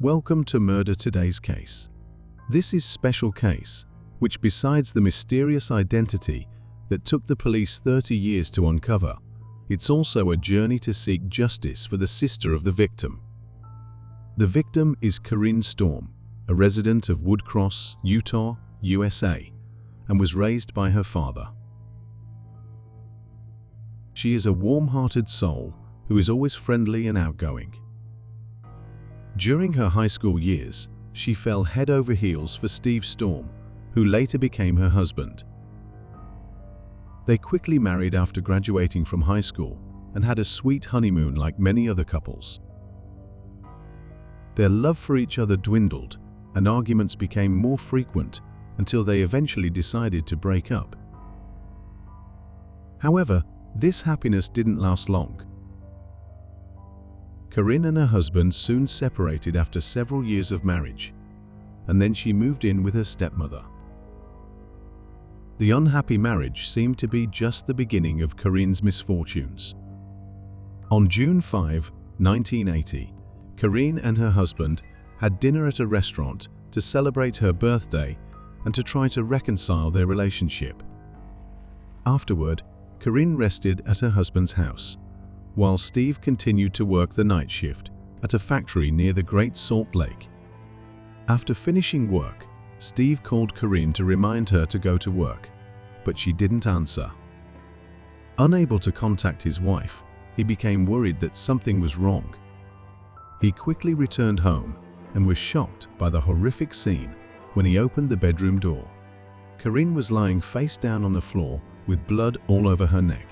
Welcome to Murder Today's Case. This is special case, which besides the mysterious identity that took the police 30 years to uncover, it's also a journey to seek justice for the sister of the victim. The victim is Karin Strom, a resident of Woodcross, Utah, USA, and was raised by her father. She is a warm-hearted soul who is always friendly and outgoing. During her high school years, she fell head over heels for Steve Strom, who later became her husband. They quickly married after graduating from high school and had a sweet honeymoon like many other couples. Their love for each other dwindled, and arguments became more frequent until they eventually decided to break up. However, this happiness didn't last long. Karin and her husband soon separated after several years of marriage, and then she moved in with her stepmother. The unhappy marriage seemed to be just the beginning of Karin's misfortunes. On June 5, 1980, Karin and her husband had dinner at a restaurant to celebrate her birthday and to try to reconcile their relationship. Afterward, Karin rested at her husband's house, while Steve continued to work the night shift at a factory near the Great Salt Lake. After finishing work, Steve called Karin to remind her to go to work, but she didn't answer. Unable to contact his wife, he became worried that something was wrong. He quickly returned home and was shocked by the horrific scene when he opened the bedroom door. Karin was lying face down on the floor with blood all over her neck.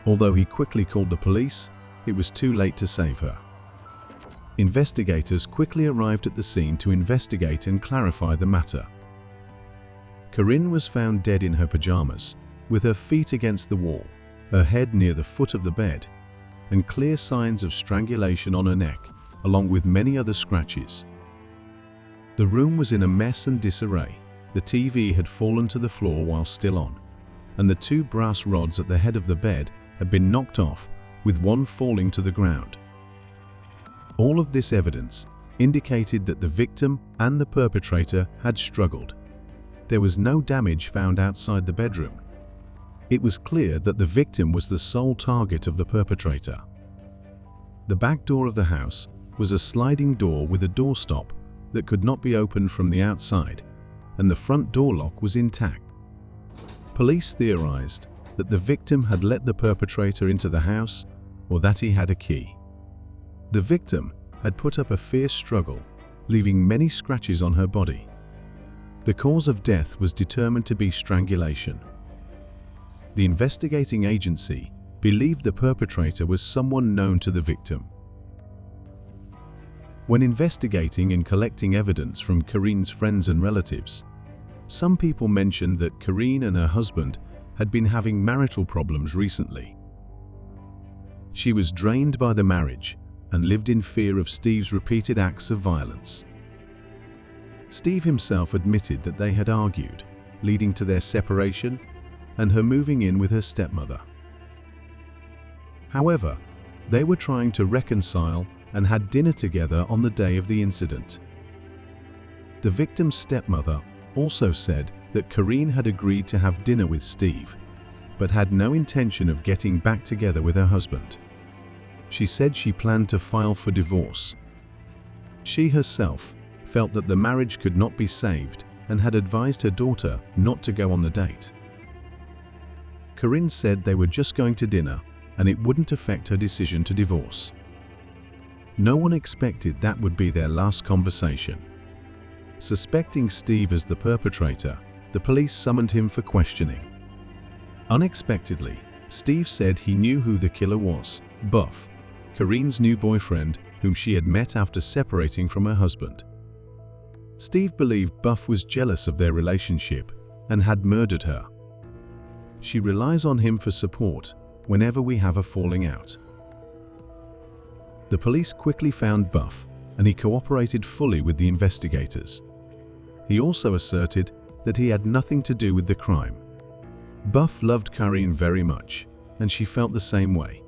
Although he quickly called the police, it was too late to save her. Investigators quickly arrived at the scene to investigate and clarify the matter. Karin was found dead in her pajamas, with her feet against the wall, her head near the foot of the bed, and clear signs of strangulation on her neck, along with many other scratches. The room was in a mess and disarray. The TV had fallen to the floor while still on, and the two brass rods at the head of the bed had been knocked off, with one falling to the ground. All of this evidence indicated that the victim and the perpetrator had struggled. There was no damage found outside the bedroom. It was clear that the victim was the sole target of the perpetrator. The back door of the house was a sliding door with a doorstop that could not be opened from the outside, and the front door lock was intact. Police theorized that the victim had let the perpetrator into the house or that he had a key. The victim had put up a fierce struggle, leaving many scratches on her body. The cause of death was determined to be strangulation. The investigating agency believed the perpetrator was someone known to the victim. When investigating and collecting evidence from Karin's friends and relatives, some people mentioned that Karin and her husband had been having marital problems recently. She was drained by the marriage and lived in fear of Steve's repeated acts of violence. Steve himself admitted that they had argued, leading to their separation and her moving in with her stepmother. However, they were trying to reconcile and had dinner together on the day of the incident. The victim's stepmother also said that Karin had agreed to have dinner with Steve, but had no intention of getting back together with her husband. She said she planned to file for divorce. She herself felt that the marriage could not be saved and had advised her daughter not to go on the date. Karin said they were just going to dinner and it wouldn't affect her decision to divorce. No one expected that would be their last conversation. Suspecting Steve as the perpetrator, the police summoned him for questioning. Unexpectedly, Steve said he knew who the killer was, Buff, Karin's new boyfriend, whom she had met after separating from her husband. Steve believed Buff was jealous of their relationship and had murdered her. She relies on him for support whenever we have a falling out. The police quickly found Buff, and he cooperated fully with the investigators. He also asserted that he had nothing to do with the crime. Buff loved Karin very much, and she felt the same way.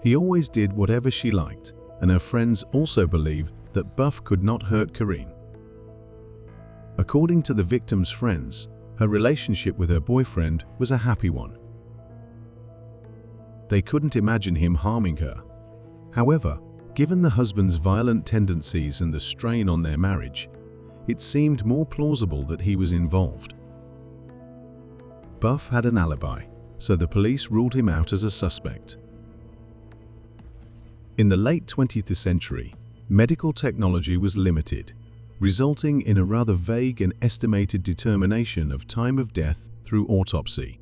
He always did whatever she liked, and her friends also believed that Buff could not hurt Karin. According to the victim's friends, her relationship with her boyfriend was a happy one. They couldn't imagine him harming her. However, given the husband's violent tendencies and the strain on their marriage, it seemed more plausible that he was involved. Buff had an alibi, so the police ruled him out as a suspect. In the late 20th century, medical technology was limited, resulting in a rather vague and estimated determination of time of death through autopsy.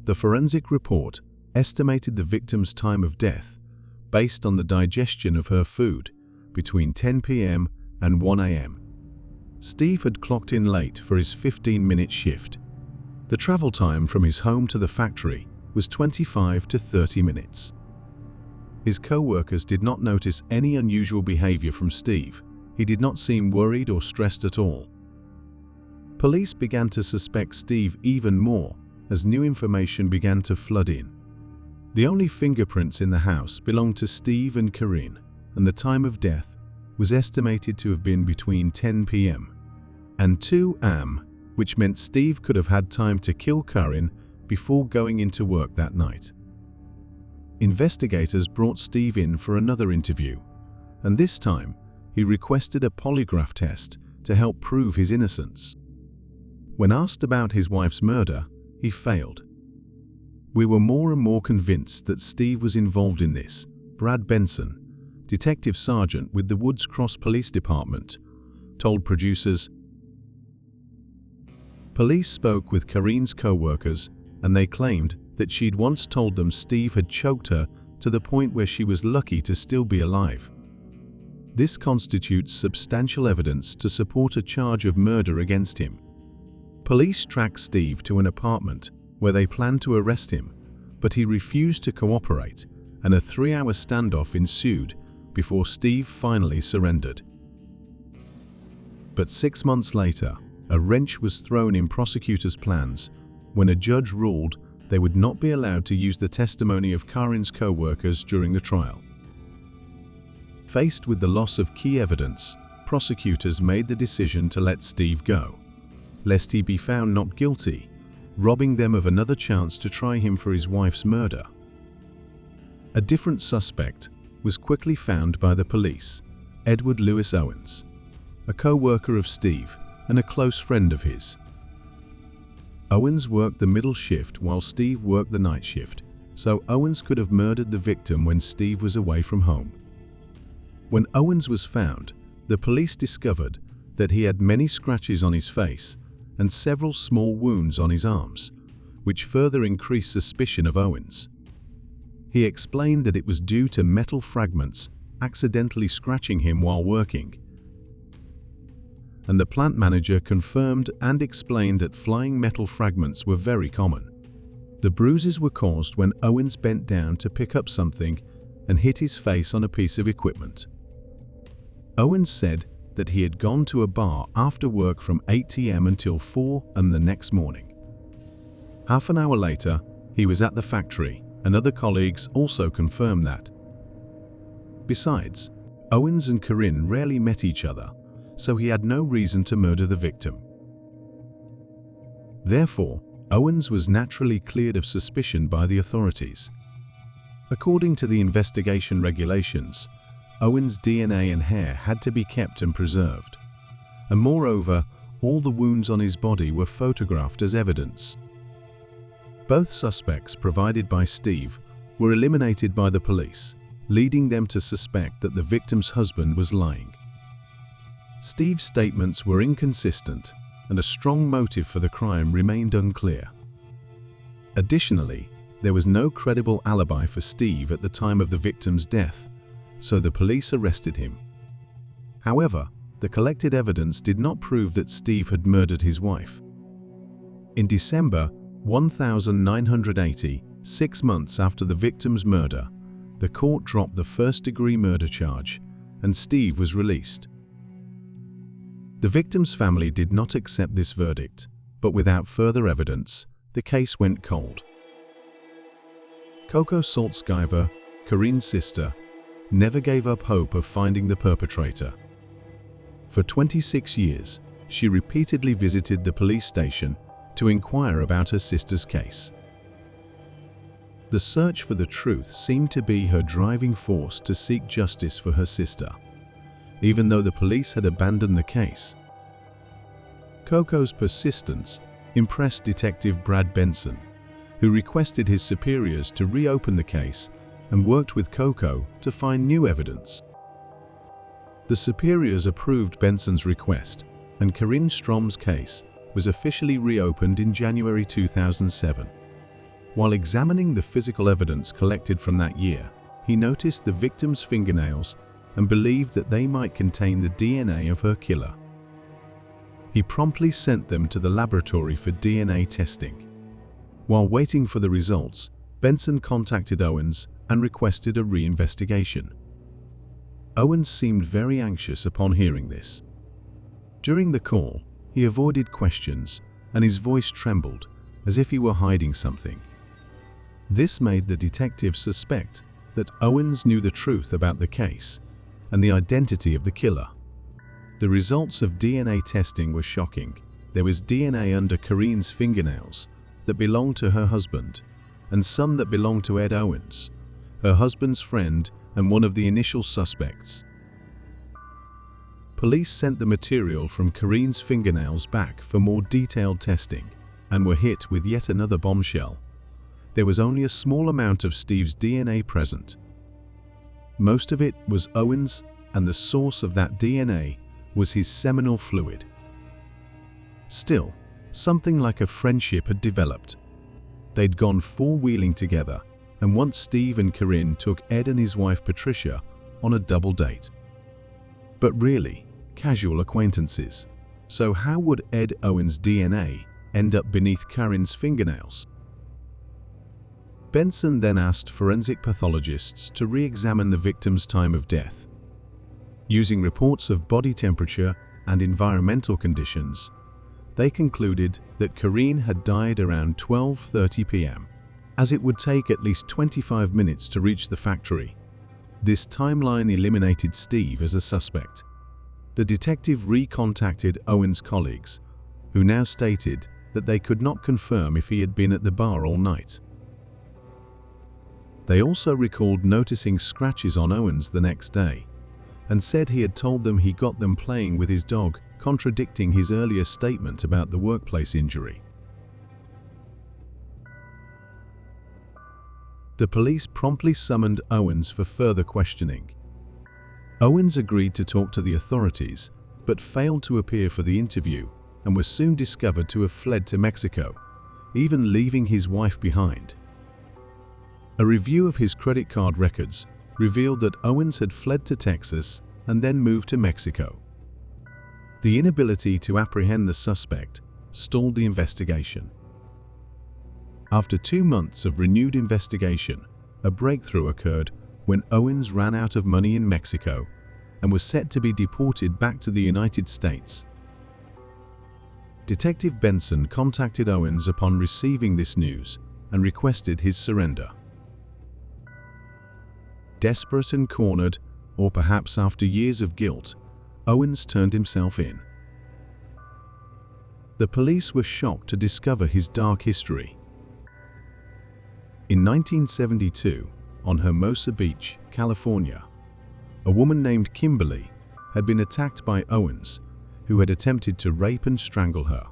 The forensic report estimated the victim's time of death based on the digestion of her food between 10 p.m. and 1 a.m. Steve had clocked in late for his 15-minute shift. The travel time from his home to the factory was 25 to 30 minutes. His co-workers did not notice any unusual behavior from Steve. He did not seem worried or stressed at all. Police began to suspect Steve even more as new information began to flood in. The only fingerprints in the house belonged to Steve and Karin, and the time of death was estimated to have been between 10 p.m. and 2 a.m., which meant Steve could have had time to kill Karin before going into work that night. Investigators brought Steve in for another interview, and this time he requested a polygraph test to help prove his innocence. When asked about his wife's murder, he failed. "We were more and more convinced that Steve was involved in this," Brad Benson, detective sergeant with the Woods Cross Police Department, told producers. Police spoke with Karin's co-workers, and they claimed that she'd once told them Steve had choked her to the point where she was lucky to still be alive. This constitutes substantial evidence to support a charge of murder against him. Police tracked Steve to an apartment where they planned to arrest him, but he refused to cooperate, and a 3-hour standoff ensued before Steve finally surrendered. But 6 months later, a wrench was thrown in prosecutors' plans when a judge ruled they would not be allowed to use the testimony of Karin's co-workers during the trial. Faced with the loss of key evidence, prosecutors made the decision to let Steve go, lest he be found not guilty, robbing them of another chance to try him for his wife's murder. A different suspect was quickly found by the police, Ed Owens, a co-worker of Steve and a close friend of his. Owens worked the middle shift while Steve worked the night shift, so Owens could have murdered the victim when Steve was away from home. When Owens was found, the police discovered that he had many scratches on his face and several small wounds on his arms, which further increased suspicion of Owens. He explained that it was due to metal fragments accidentally scratching him while working, and the plant manager confirmed and explained that flying metal fragments were very common. The bruises were caused when Owens bent down to pick up something and hit his face on a piece of equipment. Owens said that he had gone to a bar after work from 8 p.m. until 4 a.m. the next morning. Half an hour later, he was at the factory, and other colleagues also confirmed that. Besides, Owens and Karin rarely met each other, so he had no reason to murder the victim. Therefore, Owens was naturally cleared of suspicion by the authorities. According to the investigation regulations, Owens' DNA and hair had to be kept and preserved, and moreover, all the wounds on his body were photographed as evidence. Both suspects provided by Steve were eliminated by the police, leading them to suspect that the victim's husband was lying. Steve's statements were inconsistent, and a strong motive for the crime remained unclear. Additionally, there was no credible alibi for Steve at the time of the victim's death, so the police arrested him. However, the collected evidence did not prove that Steve had murdered his wife. In December 1980, 6 months after the victim's murder, the court dropped the first-degree murder charge, and Steve was released. The victim's family did not accept this verdict, but without further evidence, the case went cold. Coco Saltzgiver, Karin's sister, never gave up hope of finding the perpetrator. For 26 years, she repeatedly visited the police station to inquire about her sister's case. The search for the truth seemed to be her driving force to seek justice for her sister, even though the police had abandoned the case. Coco's persistence impressed Detective Brad Benson, who requested his superiors to reopen the case and worked with Coco to find new evidence. The superiors approved Benson's request, and Karin Strom's case was officially reopened in January 2007. While examining the physical evidence collected from that year, he noticed the victim's fingernails and believed that they might contain the DNA of her killer. He promptly sent them to the laboratory for DNA testing. While waiting for the results, Benson contacted Owens and requested a reinvestigation. Owens seemed very anxious upon hearing this. During the call, he avoided questions and his voice trembled as if he were hiding something. This made the detective suspect that Owens knew the truth about the case and the identity of the killer. The results of DNA testing were shocking. There was DNA under Karin's fingernails that belonged to her husband, and some that belonged to Ed Owens, her husband's friend and one of the initial suspects. Police sent the material from Karin's fingernails back for more detailed testing and were hit with yet another bombshell. There was only a small amount of Steve's DNA present. Most of it was Owens, and the source of that DNA was his seminal fluid. Still, something like a friendship had developed. They'd gone four-wheeling together, and once Steve and Karin took Ed and his wife Patricia on a double date. But really, casual acquaintances. So how would Ed Owens' DNA end up beneath Karin's fingernails? Benson then asked forensic pathologists to re-examine the victim's time of death. Using reports of body temperature and environmental conditions, they concluded that Karin had died around 12:30 p.m., as it would take at least 25 minutes to reach the factory. This timeline eliminated Steve as a suspect. The detective recontacted Owens' colleagues, who now stated that they could not confirm if he had been at the bar all night. They also recalled noticing scratches on Owens the next day, and said he had told them he got them playing with his dog, contradicting his earlier statement about the workplace injury. The police promptly summoned Owens for further questioning. Owens agreed to talk to the authorities, but failed to appear for the interview and was soon discovered to have fled to Mexico, even leaving his wife behind. A review of his credit card records revealed that Owens had fled to Texas and then moved to Mexico. The inability to apprehend the suspect stalled the investigation. After 2 months of renewed investigation, a breakthrough occurred when Owens ran out of money in Mexico and was set to be deported back to the United States. Detective Benson contacted Owens upon receiving this news and requested his surrender. Desperate and cornered, or perhaps after years of guilt, Owens turned himself in. The police were shocked to discover his dark history. In 1972, on Hermosa Beach, California, a woman named Kimberly had been attacked by Owens, who had attempted to rape and strangle her.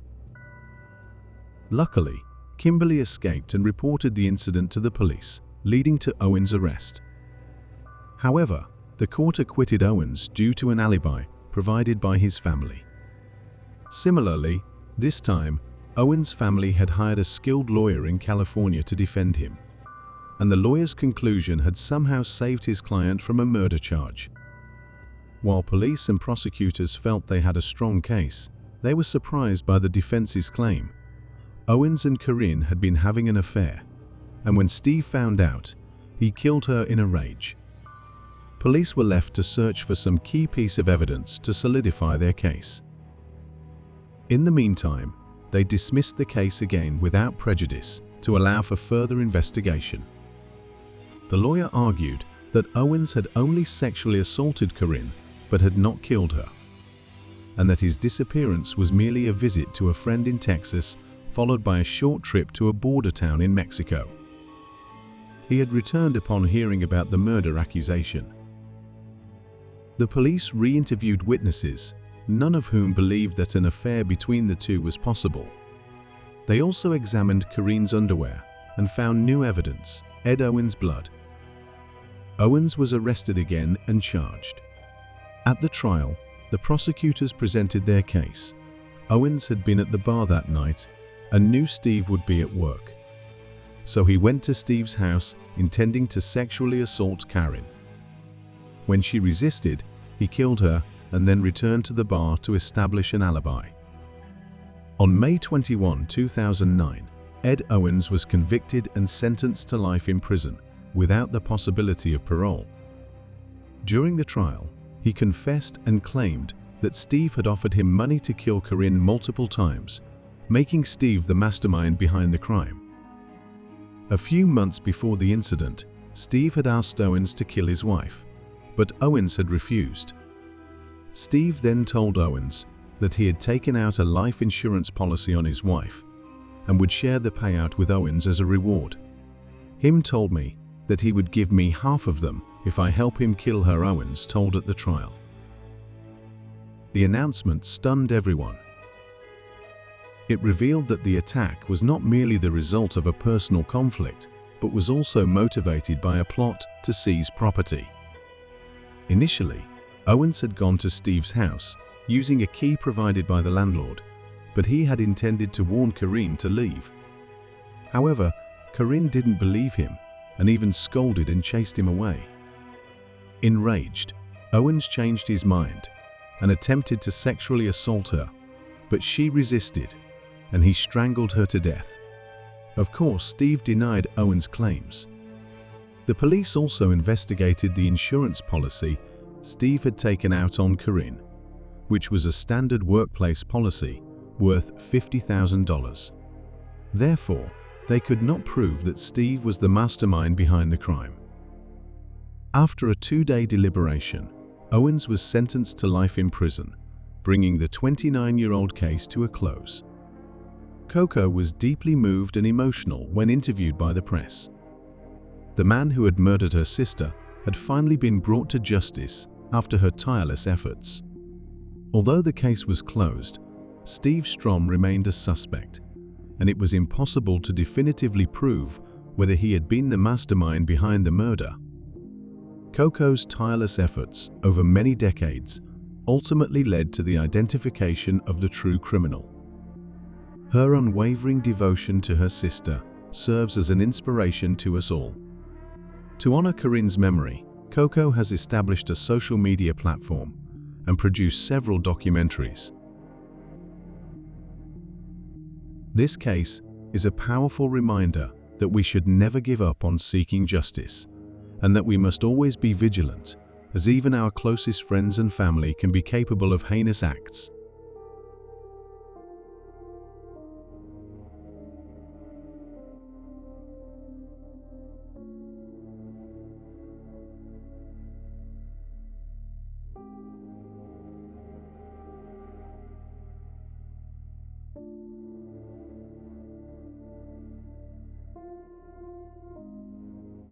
Luckily, Kimberly escaped and reported the incident to the police, leading to Owens' arrest. However, the court acquitted Owens due to an alibi provided by his family. Similarly, this time, Owens' family had hired a skilled lawyer in California to defend him, and the lawyer's conclusion had somehow saved his client from a murder charge. While police and prosecutors felt they had a strong case, they were surprised by the defense's claim. Owens and Karin had been having an affair, and when Steve found out, he killed her in a rage. Police were left to search for some key piece of evidence to solidify their case. In the meantime, they dismissed the case again without prejudice to allow for further investigation. The lawyer argued that Owens had only sexually assaulted Karin but had not killed her, and that his disappearance was merely a visit to a friend in Texas, followed by a short trip to a border town in Mexico. He had returned upon hearing about the murder accusation. The police re-interviewed witnesses, none of whom believed that an affair between the two was possible. They also examined Karin's underwear and found new evidence: Ed Owens' blood. Owens was arrested again and charged. At the trial, the prosecutors presented their case. Owens had been at the bar that night and knew Steve would be at work. So he went to Steve's house intending to sexually assault Karin. When she resisted, he killed her and then returned to the bar to establish an alibi. On May 21, 2009, Ed Owens was convicted and sentenced to life in prison, without the possibility of parole. During the trial, he confessed and claimed that Steve had offered him money to kill Karin multiple times, making Steve the mastermind behind the crime. A few months before the incident, Steve had asked Owens to kill his wife, but Owens had refused. Steve then told Owens that he had taken out a life insurance policy on his wife and would share the payout with Owens as a reward. Him told me that he would give me half of them if I help him kill her, Owens told at the trial. The announcement stunned everyone. It revealed that the attack was not merely the result of a personal conflict, but was also motivated by a plot to seize property. Initially, Owens had gone to Steve's house using a key provided by the landlord, but he had intended to warn Karin to leave. However, Karin didn't believe him and even scolded and chased him away. Enraged, Owens changed his mind and attempted to sexually assault her, but she resisted, and he strangled her to death. Of course, Steve denied Owens' claims. The police also investigated the insurance policy Steve had taken out on Karin, which was a standard workplace policy worth $50,000. Therefore, they could not prove that Steve was the mastermind behind the crime. After a 2-day deliberation, Owens was sentenced to life in prison, bringing the 29-year-old case to a close. Coco was deeply moved and emotional when interviewed by the press. The man who had murdered her sister had finally been brought to justice after her tireless efforts. Although the case was closed, Steve Strom remained a suspect, and it was impossible to definitively prove whether he had been the mastermind behind the murder. Coco's tireless efforts over many decades ultimately led to the identification of the true criminal. Her unwavering devotion to her sister serves as an inspiration to us all. To honor Karin's memory, Coco has established a social media platform and produced several documentaries. This case is a powerful reminder that we should never give up on seeking justice, and that we must always be vigilant, as even our closest friends and family can be capable of heinous acts.